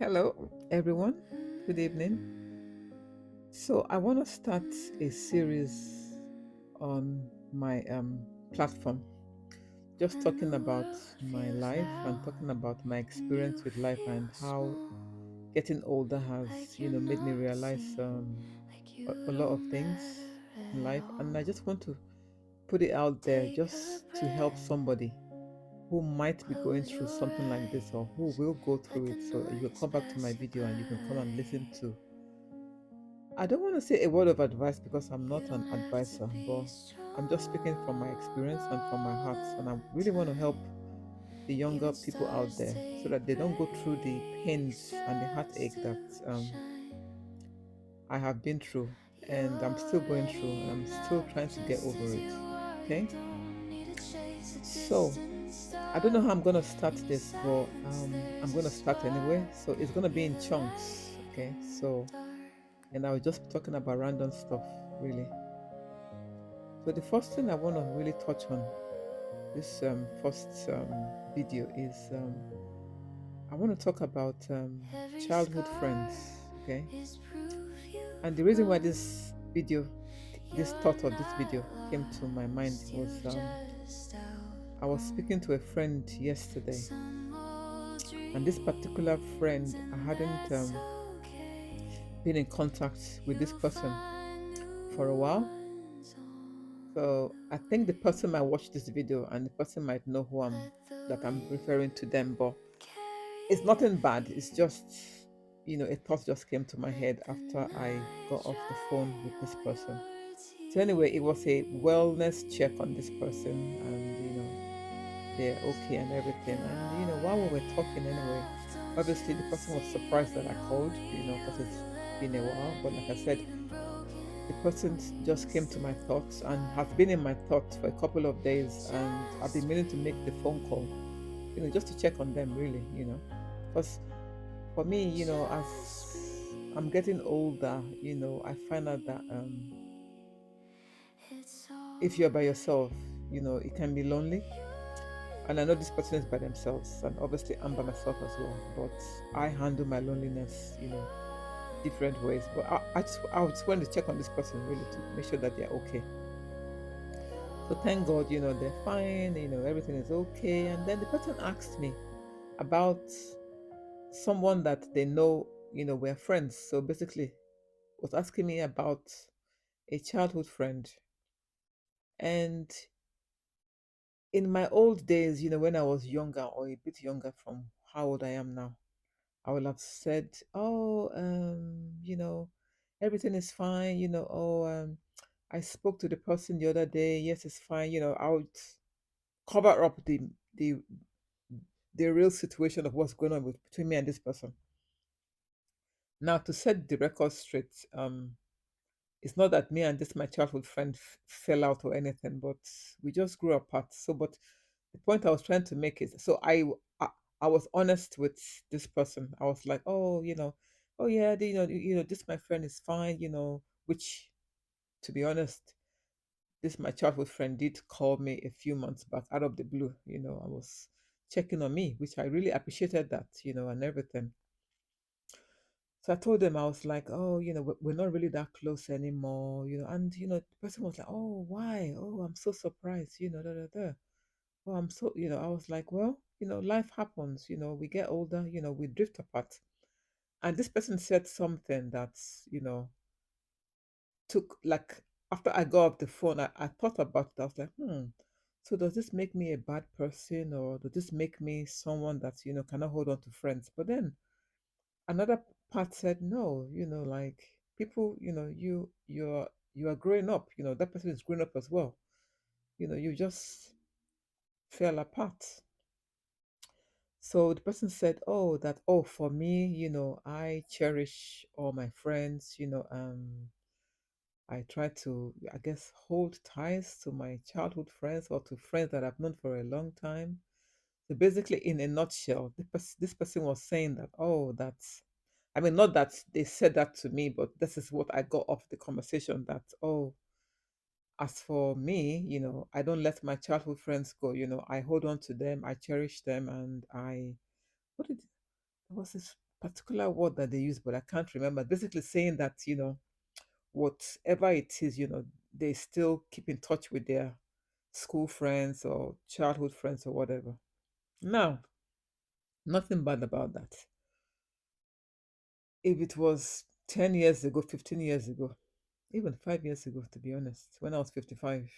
Hello, everyone. Good evening. So, I want to start a series on my platform, just talking about my life and talking about my experience with life and how getting older has, made me realize a lot of things in life. And I just want to put it out there just to help somebody who might be going through something like this or who will go through it. So, you can come back to my video and you can come and listen to. I don't want to say a word of advice because I'm not an advisor, but I'm just speaking from my experience and from my heart. And I really want to help the younger people out there so that they don't go through the pains and the heartache that I have been through and I'm still going through and I'm still trying to get over it. Okay? So, I don't know how I'm going to start this, but I'm going to start anyway. So, it's going to be in chunks. Okay? So, and I was just talking about random stuff, really. So the first thing I want to really touch on this first video is I want to talk about childhood friends. Okay, and the reason why this thought of this video came to my mind was I was speaking to a friend yesterday, and this particular friend I hadn't been in contact with this person for a while. So I think the person might watch this video and the person might know who I'm referring to them, but it's nothing bad. It's just, a thought just came to my head after I got off the phone with this person. So anyway, it was a wellness check on this person and they're okay and everything. And while we were talking anyway, obviously the person was surprised that I called, because it's been a while. But like I said, the person just came to my thoughts and has been in my thoughts for a couple of days, and I've been meaning to make the phone call, just to check on them really, because for me, as I'm getting older, I find out that if you're by yourself, it can be lonely. And I know this person is by themselves, and obviously I'm by myself as well. But I handle my loneliness, different ways. But I just want to check on this person really to make sure that they're okay. So thank God, they're fine, everything is okay. And then the person asked me about someone that they know, we're friends. So basically was asking me about a childhood friend. And in my old days, when I was younger or a bit younger from how old I am now, I would have said, oh, everything is fine, I spoke to the person the other day. Yes, it's fine. I would cover up the the real situation of what's going on between me and this person. Now, to set the record straight, it's not that me and this my childhood friend fell out or anything, but we just grew apart. So, but the point I was trying to make is, so I was honest with this person. I was like, oh, oh yeah, this my friend is fine, which, to be honest, this my childhood friend did call me a few months back out of the blue. I was checking on me, which I really appreciated that, and everything. So I told them, I was like, oh, we're not really that close anymore, and the person was like, oh, why? Oh, I'm so surprised, da da da. Oh, I'm so, I was like, well, life happens, we get older, we drift apart. And this person said something that's, took like after I got off the phone, I thought about it. I was like, so does this make me a bad person, or does this make me someone that, cannot hold on to friends? But then another part said no, like people, you are growing up, that person is growing up as well, you just fell apart. So the person said, oh, that, oh, for me, I cherish all my friends, I try to, I guess, hold ties to my childhood friends or to friends that I've known for a long time. So basically, in a nutshell, this person was saying that, oh, that's, I mean, not that they said that to me, but this is what I got off the conversation that, oh, as for me, I don't let my childhood friends go. I hold on to them, I cherish them, and what did, there was this particular word that they use, but I can't remember. Basically saying that, whatever it is, they still keep in touch with their school friends or childhood friends or whatever. Now, nothing bad about that. If it was 10 years ago, 15 years ago, even 5 years ago, to be honest, when I was 55,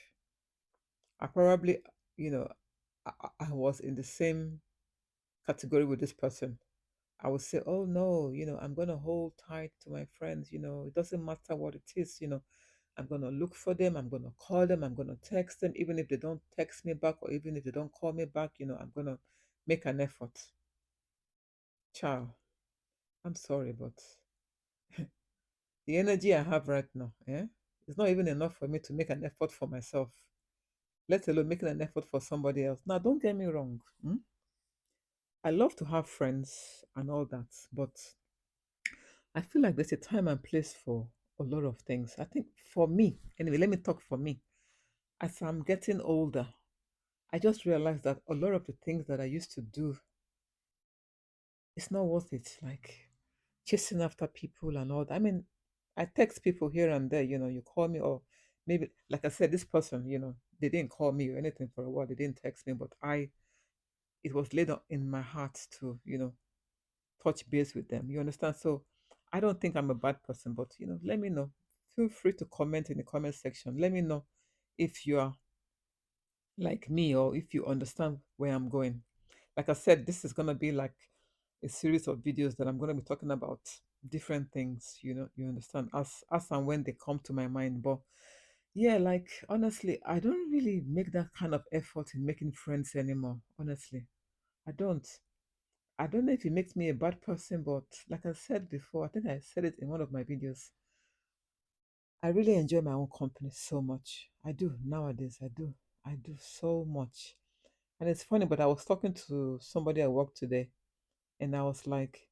I probably, you know, I was in the same category with this person. I would say, oh no, I'm going to hold tight to my friends. It doesn't matter what it is. I'm going to look for them. I'm going to call them. I'm going to text them, even if they don't text me back or even if they don't call me back. I'm going to make an effort. Ciao. I'm sorry, but the energy I have right now, it's not even enough for me to make an effort for myself, let alone making an effort for somebody else. Now, don't get me wrong. I love to have friends and all that, but I feel like there's a time and place for a lot of things. I think for me, anyway, let me talk for me. As I'm getting older, I just realized that a lot of the things that I used to do, it's not worth it. Like chasing after people and all that. I mean, I text people here and there, you call me, or maybe, like I said, this person, they didn't call me or anything for a while, they didn't text me, but it was laid on in my heart to, touch base with them. You understand? So I don't think I'm a bad person, but, let me know. Feel free to comment in the comment section. Let me know if you are like me or if you understand where I'm going. Like I said, this is going to be like a series of videos that I'm going to be talking about different things, you understand, as and when they come to my mind. But yeah, like honestly, I don't really make that kind of effort in making friends anymore. Honestly, I don't. I don't know if it makes me a bad person, but like I said before, I think I said it in one of my videos. I really enjoy my own company so much. I do nowadays. I do. I do so much. And it's funny, but I was talking to somebody at work today, and I was like,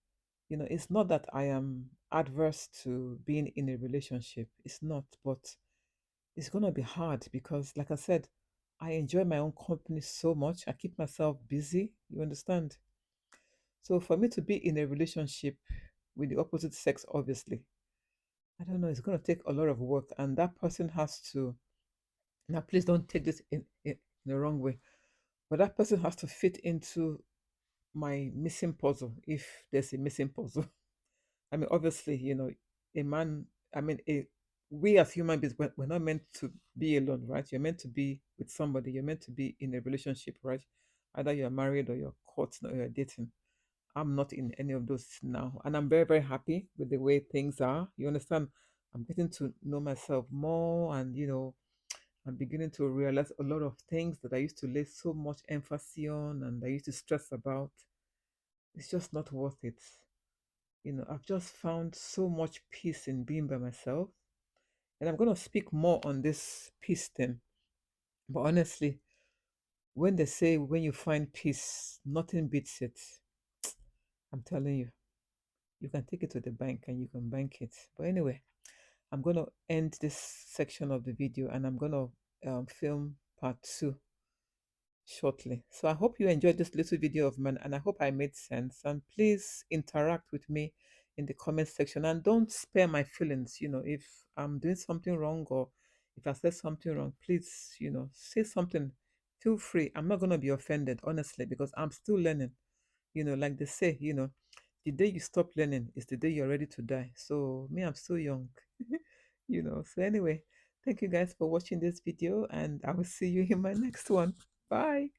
it's not that I am adverse to being in a relationship. It's not, but it's gonna be hard because, like I said, I enjoy my own company so much. I keep myself busy. You understand? So for me to be in a relationship with the opposite sex, obviously, I don't know, it's gonna take a lot of work, and that person has to. Now, please don't take this in the wrong way, but that person has to fit into my missing puzzle if there's a missing puzzle. I mean, obviously, a man, I mean, we as human beings, we're not meant to be alone, right? You're meant to be with somebody, you're meant to be in a relationship, right? Either you're married or you're courting or you're dating. I'm not in any of those now. And I'm very, very happy with the way things are. You understand? I'm getting to know myself more and, I'm beginning to realize a lot of things that I used to lay so much emphasis on and I used to stress about. It's just not worth it. I've just found so much peace in being by myself. And I'm going to speak more on this peace thing. But honestly, when they say when you find peace, nothing beats it, I'm telling you, you can take it to the bank and you can bank it. But anyway, I'm going to end this section of the video and I'm going to film part two shortly. So I hope you enjoyed this little video of mine and I hope I made sense. And please interact with me in the comment section and don't spare my feelings. If I'm doing something wrong or if I said something wrong, please, say something. Feel free. I'm not going to be offended, honestly, because I'm still learning. Like they say, the day you stop learning is the day you're ready to die. So me, I'm still young. So anyway, thank you guys for watching this video and I will see you in my next one. Bye.